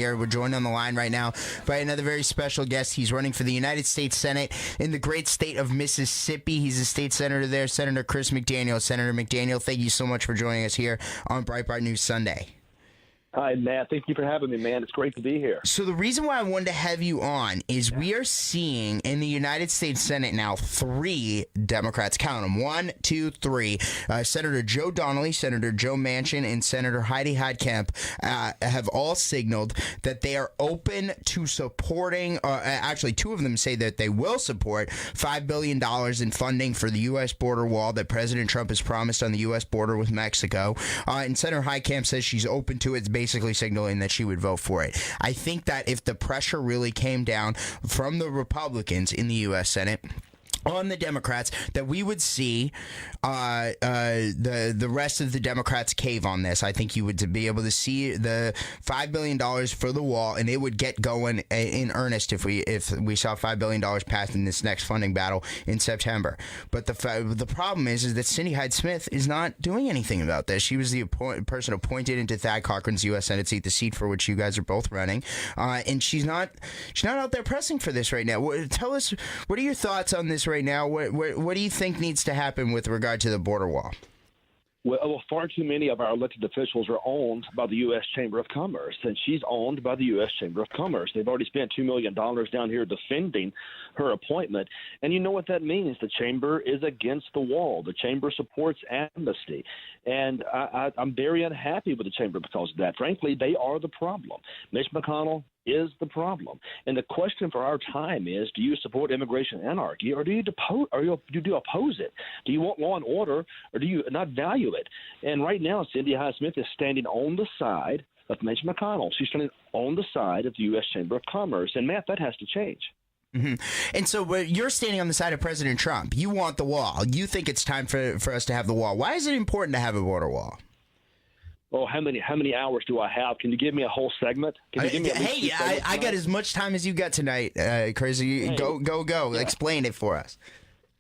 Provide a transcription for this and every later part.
Here. We're joined on the line right now by another very special guest. He's running for the United States Senate in the great state of Mississippi. He's a state senator there, Senator Chris McDaniel. Senator McDaniel, thank you so much for joining us here on Breitbart News Sunday. Hi, Matt. Thank you for having me, man. It's great to be here. So the reason why I wanted to have you on is we are seeing in the United States Senate now 3 Democrats, count them, 1, 2, 3, Senator Joe Donnelly, Senator Joe Manchin, and Senator Heidi Heitkamp have all signaled that they are open to supporting, actually 2 of them say that they will support $5 billion in funding for the U.S. border wall that President Trump has promised on the U.S. border with Mexico. And Senator Heitkamp says she's open to it. It's basically signaling that she would vote for it. I think that if the pressure really came down from the Republicans in the U.S. Senate on the Democrats, that we would see the rest of the Democrats cave on this. I think you would be able to see the $5 billion for the wall, and it would get going in earnest if we saw $5 billion passed in this next funding battle in September. But the problem is that Cindy Hyde-Smith is not doing anything about this. She was the person appointed into Thad Cochran's U.S. Senate seat, the seat for which you guys are both running, and she's not out there pressing for this right now. Tell us, what are your thoughts on this right now? What do you think needs to happen with regard to the border wall? Well, far too many of our elected officials are owned by the U.S. Chamber of Commerce, and she's owned by the U.S. Chamber of Commerce. They've already spent $2 million down here defending her appointment, and you know what that means. The Chamber is against the wall. The Chamber supports amnesty, and I'm very unhappy with the Chamber because of that. Frankly, they are the problem. Mitch McConnell is the problem. And the question for our time is, do you support immigration anarchy, or do you oppose it? Do you want law and order, or do you not value it? And right now, Cindy Hyde-Smith is standing on the side of Mitch McConnell. She's standing on the side of the U.S. Chamber of Commerce. And, Matt, that has to change. Mm-hmm. And so you're standing on the side of President Trump. You want the wall. You think it's time for us to have the wall. Why is it important to have a border wall? Oh, how many hours do I have? Can you give me a whole segment? Can you give me I got as much time as you got tonight, Chris. Go. Yeah. Explain it for us.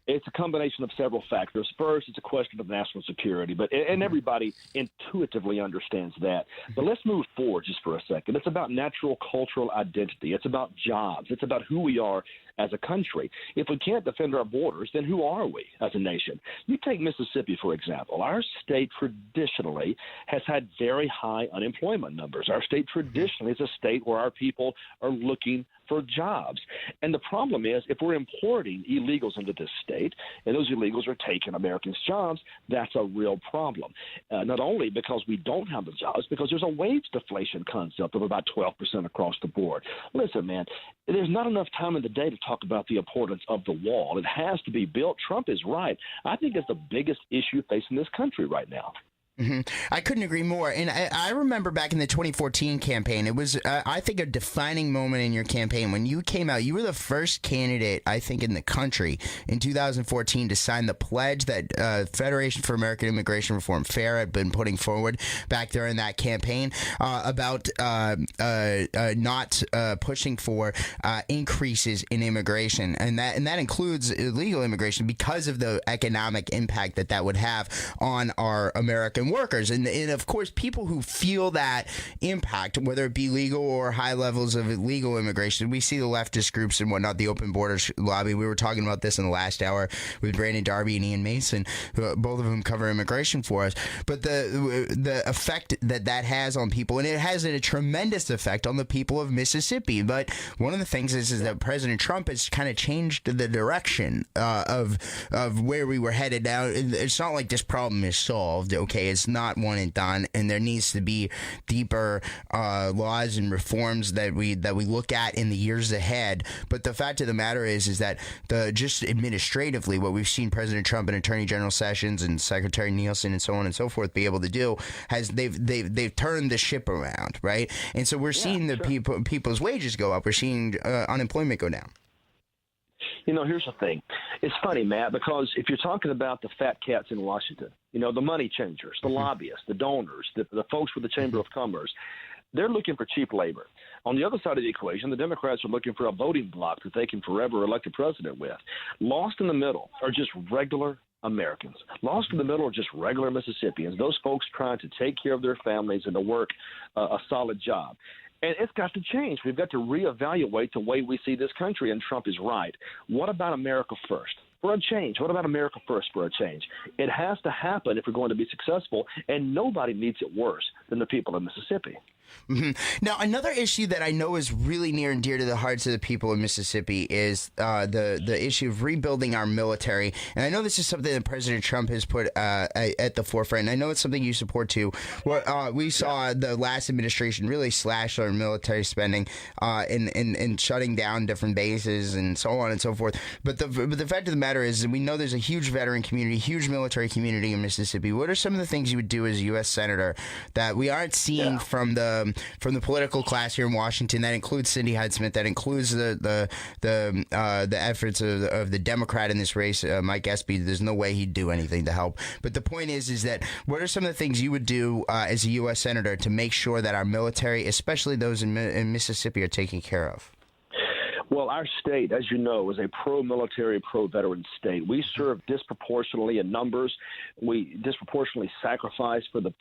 It's a combination of several factors. First, it's a question of national security, and everybody intuitively understands that. But let's move forward just for a second. It's about natural cultural identity. It's about jobs. It's about who we are as a country. If we can't defend our borders, then who are we as a nation? You take Mississippi, for example. Our state traditionally has had very high unemployment numbers. Our state traditionally is a state where our people are looking for jobs. And the problem is, if we're importing illegals into this state, and those illegals are taking Americans' jobs, that's a real problem. Not only because we don't have the jobs, because there's a wage deflation concept of about 12% across the board. Listen, man, there's not enough time in the day to talk about the importance of the wall. It has to be built. Trump is right. I think it's the biggest issue facing this country right now. Mm-hmm. I couldn't agree more. And I remember back in the 2014 campaign, it was, I think, a defining moment in your campaign. When you came out, you were the first candidate, I think, in the country in 2014 to sign the pledge that Federation for American Immigration Reform, FAIR, had been putting forward back there in that campaign about not pushing for increases in immigration. And that includes illegal immigration because of the economic impact that would have on our American workers. And of course, people who feel that impact, whether it be legal or high levels of illegal immigration, we see the leftist groups and whatnot, the Open Borders lobby. We were talking about this in the last hour with Brandon Darby and Ian Mason, both of them cover immigration for us. But the effect that has on people, and it has a tremendous effect on the people of Mississippi. But one of the things is that President Trump has kind of changed the direction of where we were headed now. It's not like this problem is solved, okay? It's not one and done, and there needs to be deeper laws and reforms that we look at in the years ahead. But the fact of the matter is that just administratively, what we've seen President Trump and Attorney General Sessions and Secretary Nielsen and so on and so forth be able to do they've turned the ship around, right? And so we're seeing people's wages go up. We're seeing unemployment go down. You know, here's the thing. It's funny, Matt, because if you're talking about the fat cats in Washington, you know, the money changers, the lobbyists, the donors, the folks with the Chamber of Commerce, they're looking for cheap labor. On the other side of the equation, the Democrats are looking for a voting bloc that they can forever elect a president with. Lost in the middle are just regular Americans. Lost in the middle are just regular Mississippians, those folks trying to take care of their families and to work a solid job. And it's got to change. We've got to reevaluate the way we see this country, and Trump is right. What about America first? For a change. What about America first for a change? It has to happen if we're going to be successful, and nobody needs it worse than the people of Mississippi. Mm-hmm. Now, another issue that I know is really near and dear to the hearts of the people of Mississippi is the issue of rebuilding our military. And I know this is something that President Trump has put at the forefront. And I know it's something you support too. We saw the last administration really slash our military spending and shutting down different bases and so on and so forth. But the fact of the matter is that we know there's a huge veteran community, huge military community in Mississippi. What are some of the things you would do as a U.S. Senator that we aren't seeing from the political class here in Washington? That includes Cindy Hyde-Smith. That includes the efforts of the Democrat in this race, Mike Espy. There's no way he'd do anything to help. But the point is that what are some of the things you would do as a U.S. Senator to make sure that our military, especially those in Mississippi, are taken care of? Well, our state, as you know, is a pro-military, pro-veteran state. We serve disproportionately in numbers. We disproportionately sacrifice for the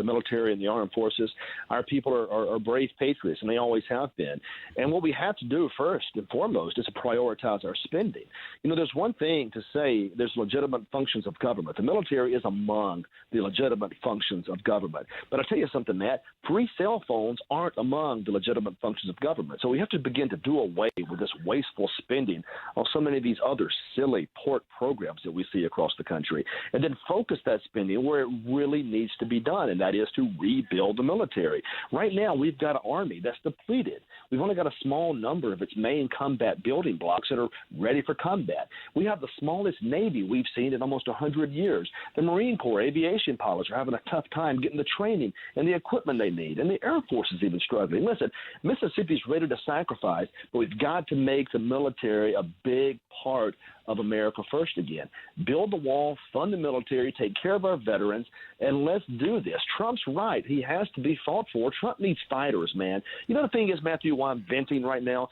military and the armed forces. Our people are brave patriots, and they always have been. And what we have to do first and foremost is to prioritize our spending. You know, there's one thing to say there's legitimate functions of government. The military is among the legitimate functions of government. But I'll tell you something, Matt, free cell phones aren't among the legitimate functions of government. So we have to begin to do away with this wasteful spending on so many of these other silly port programs that we see across the country, and then focus that spending where it really needs to be done, and that is to rebuild the military. Right now, we've got an army that's depleted. We've only got a small number of its main combat building blocks that are ready for combat. We have the smallest Navy we've seen in almost 100 years. The Marine Corps aviation pilots are having a tough time getting the training and the equipment they need, and the Air Force is even struggling. Listen, Mississippi's ready to sacrifice, but we've got to make the military a big part of America first again. Build the wall, fund the military, take care of our veterans, and let's do this. Trump's right. He has to be fought for. Trump needs fighters, man. You know the thing is, Matthew, why I'm venting right now?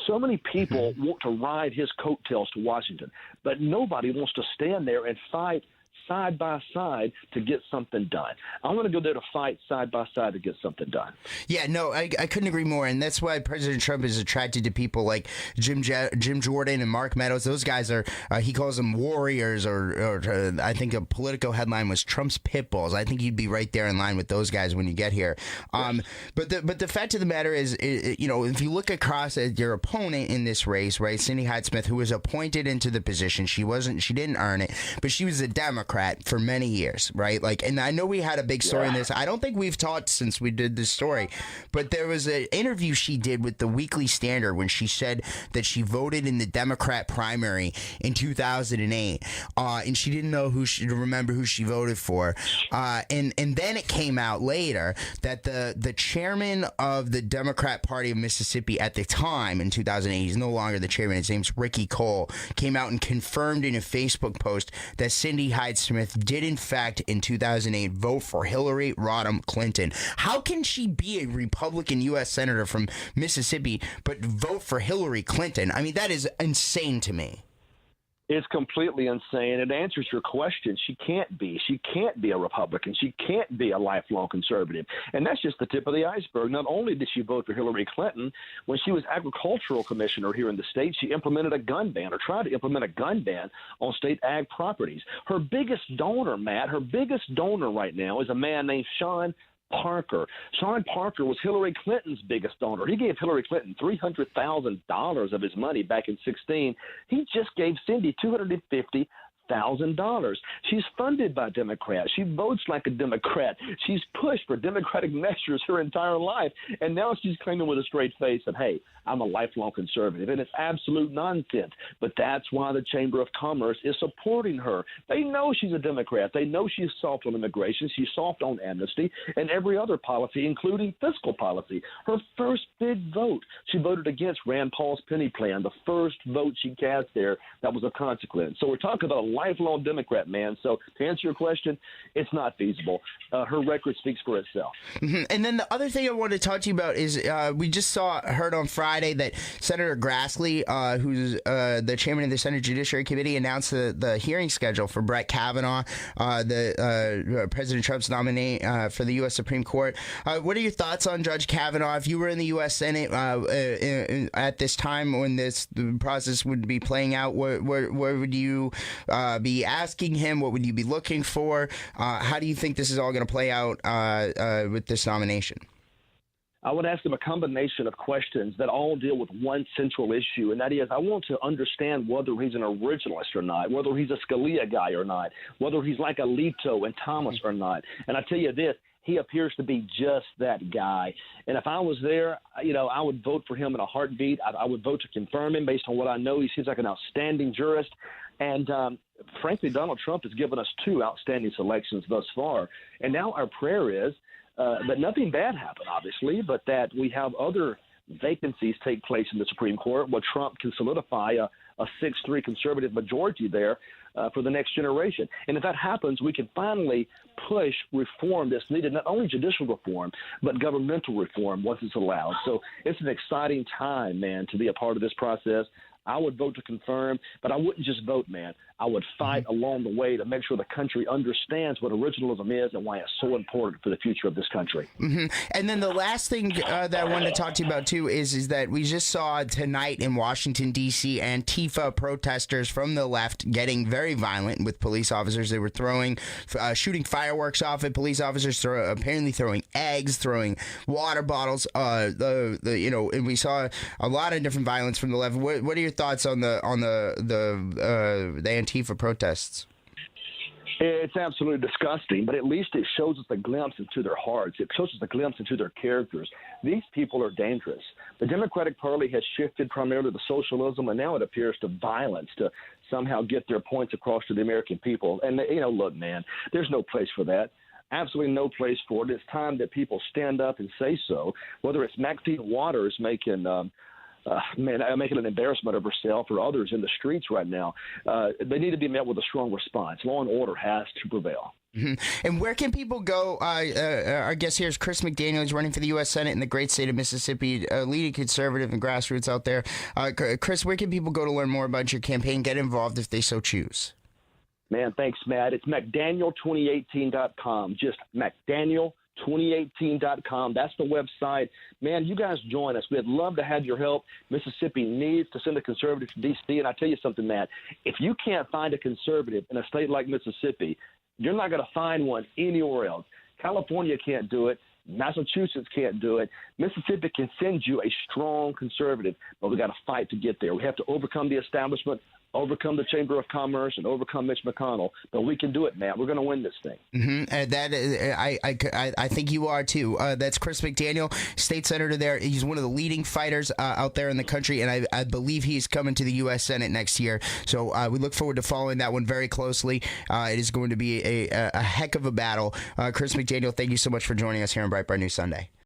So many people want to ride his coattails to Washington, but nobody wants to stand there and fight side by side to get something done. I want to go there to fight side by side to get something done. Yeah, no, I couldn't agree more, and that's why President Trump is attracted to people like Jim Jordan and Mark Meadows. Those guys are, he calls them warriors, or I think a Politico headline was Trump's pit bulls. I think you'd be right there in line with those guys when you get here. But the fact of the matter is, you know, if you look across at your opponent in this race, right, Cindy Hyde-Smith, who was appointed into the position, she didn't earn it, but she was a Democrat for many years, right? Like, and I know we had a big story in this. I don't think we've talked since we did this story, but there was an interview she did with the Weekly Standard when she said that she voted in the Democrat primary in 2008, and she didn't know remember who she voted for, and then it came out later that the chairman of the Democrat Party of Mississippi at the time in 2008, he's no longer the chairman, his name's Ricky Cole, came out and confirmed in a Facebook post that Cindy Hyde-Smith did in fact in 2008 vote for Hillary Rodham Clinton. How can she be a Republican U.S. Senator from Mississippi but vote for Hillary Clinton? I mean, that is insane to me. It's completely insane. It answers your question. She can't be. She can't be a Republican. She can't be a lifelong conservative. And that's just the tip of the iceberg. Not only did she vote for Hillary Clinton, when she was agricultural commissioner here in the state, she implemented a gun ban, or tried to implement a gun ban on state ag properties. Her biggest donor, Matt, her biggest donor right now is a man named Sean Parker. Sean Parker was Hillary Clinton's biggest donor. He gave Hillary Clinton $300,000 of his money back in 2016. He just gave Cindy $250,000. She's funded by Democrats. She votes like a Democrat. She's pushed for Democratic measures her entire life, and now she's claiming with a straight face that, hey, I'm a lifelong conservative, and it's absolute nonsense. But that's why the Chamber of Commerce is supporting her. They know she's a Democrat. They know she's soft on immigration. She's soft on amnesty and every other policy, including fiscal policy. Her first big vote, she voted against Rand Paul's penny plan. The first vote she cast there, that was of consequence. So we're talking about a lifelong Democrat, man. So to answer your question, it's not feasible. Her record speaks for itself. Mm-hmm. And then the other thing I wanted to talk to you about is we just heard on Friday that Senator Grassley, who's the chairman of the Senate Judiciary Committee, announced the hearing schedule for Brett Kavanaugh, President Trump's nominee for the U.S. Supreme Court. What are your thoughts on Judge Kavanaugh? If you were in the U.S. Senate at this time when the process would be playing out, what would you be asking him? What would you be looking for? How do you think this is all going to play out with this nomination? I would ask him a combination of questions that all deal with one central issue, and that is I want to understand whether he's an originalist or not, whether he's a Scalia guy or not, whether he's like Alito and Thomas or not. And I tell you this, he appears to be just that guy. And if I was there, I would vote for him in a heartbeat. I would vote to confirm him based on what I know. He seems like an outstanding jurist. And frankly, Donald Trump has given us two outstanding selections thus far. And now our prayer is that nothing bad happen, obviously, but that we have other vacancies take place in the Supreme Court where Trump can solidify a 6-3 conservative majority there for the next generation. And if that happens, we can finally push reform that's needed, not only judicial reform, but governmental reform once it's allowed. So it's an exciting time, man, to be a part of this process. I would vote to confirm, but I wouldn't just vote, man. I would fight along the way to make sure the country understands what originalism is and why it's so important for the future of this country. Mm-hmm. And then the last thing that I wanted to talk to you about, too, is that we just saw tonight in Washington, D.C., Antifa protesters from the left getting very violent with police officers. They were shooting fireworks off at police officers, apparently throwing eggs, throwing water bottles. And we saw a lot of different violence from the left. What are your thoughts on the Antifa protests? It's absolutely disgusting, but at least it shows us a glimpse into their hearts. It shows us a glimpse into their characters. These people are dangerous. The Democratic Party has shifted primarily to socialism, and now it appears to violence to somehow get their points across to the American people. And, look, man, there's no place for that. Absolutely no place for it. It's time that people stand up and say so, whether it's Maxine Waters making making an embarrassment of herself or others in the streets right now. They need to be met with a strong response. Law and order has to prevail. Mm-hmm. And where can people go? Our guest here is Chris McDaniel. He's running for the U.S. Senate in the great state of Mississippi, leading conservative and grassroots out there. Chris, where can people go to learn more about your campaign, get involved if they so choose? Man, thanks, Matt. It's McDaniel2018.com. Just McDaniel2018.com. That's the website. Man, you guys join us. We'd love to have your help. Mississippi needs to send a conservative to D.C. And I tell you something, Matt, if you can't find a conservative in a state like Mississippi, you're not going to find one anywhere else. California can't do it. Massachusetts can't do it. Mississippi can send you a strong conservative, but we got to fight to get there. We have to overcome the establishment, overcome the Chamber of Commerce, and overcome Mitch McConnell. But we can do it, man. We're going to win this thing. Mm-hmm. I think you are, too. That's Chris McDaniel, state senator there. He's one of the leading fighters out there in the country, and I believe he's coming to the U.S. Senate next year. So we look forward to following that one very closely. It is going to be a heck of a battle. Chris McDaniel, thank you so much for joining us here on Breitbart News Sunday.